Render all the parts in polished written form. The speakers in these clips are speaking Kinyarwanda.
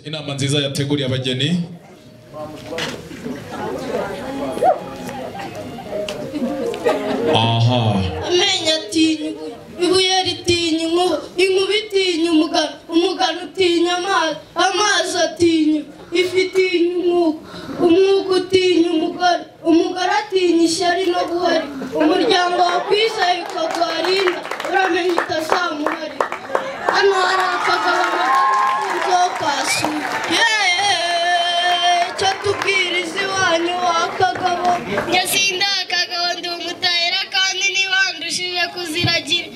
Inama nziza yateguriye abageni. Aha. Amenya atinya ibuye ritinya inkuba itinya umugano utinya amazi atinya ifi itinya umwuka utinya umugore atinya ishyari no guhari umuryango wakwizaye ukagwarinda uramenya utazamuhari hano hari akagabo nzokasu cyo tubwiriza iwanyu wakagabo nyasinda akagabo ndi umutahira kandi nibandushije kuziragira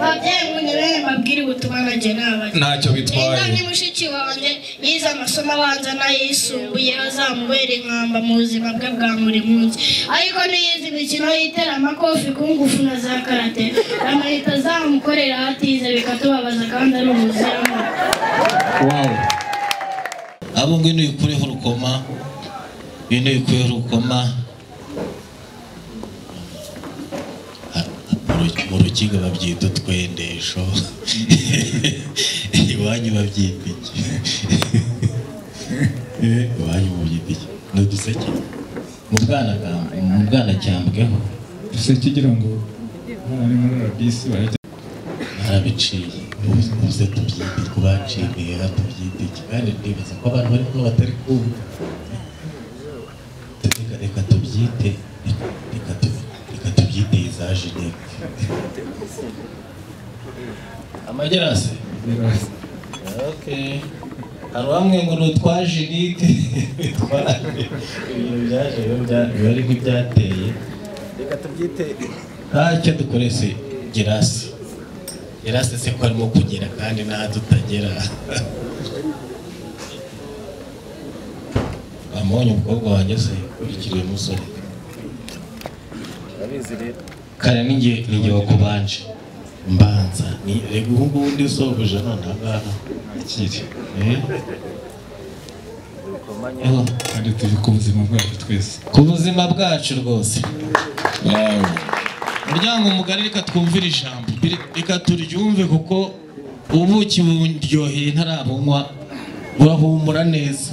babyeyi munyerere mabwire ubutumwa nage n'abandi ntacyo bitwaye inka ni mushiki wanjye yize amasomo abanza n'ayisumbuye azamubera inkamba mu buzima bwe bwa buri munsi ariko niyize imikino y'iteramakofi ku ngufu na za karate amahita azamukorera hatize bikatubabaza kandi ari umuziramo. Wow. Abo ngwino yikureho urukoma bino yikureho urukoma mu rukiga babyita utwendesho iwanyu babyita iki iwanyu babyita iki n'uduseke mu bwana cyambweho duseke kugira ngo hari muri rabisi barabiciye ubuze tubyite ku baciye tubyite iki kandi ndibaza ko abantu bari kuba batari kumva reka tubyite za Geneve amagerase okay hari bamwe ngo n'utwa Genite bari nk'ibyateye reka tubyite ntacyo dukorese gerase se ko arimo kugera kandi nta tutagera bamubonye umukobwa wanjye se urikiriye umusore kare ninjye wakubanje mbanza ni rega ubu ndi sohoje none ngaha akiri kandi turi ku buzima bwacu twese ku buzima bwacu rwose. Wow. Muryango mugari reka twumvire ijambo reka turyumve kuko ubuki buryoheye ntarabonywa burahumura neza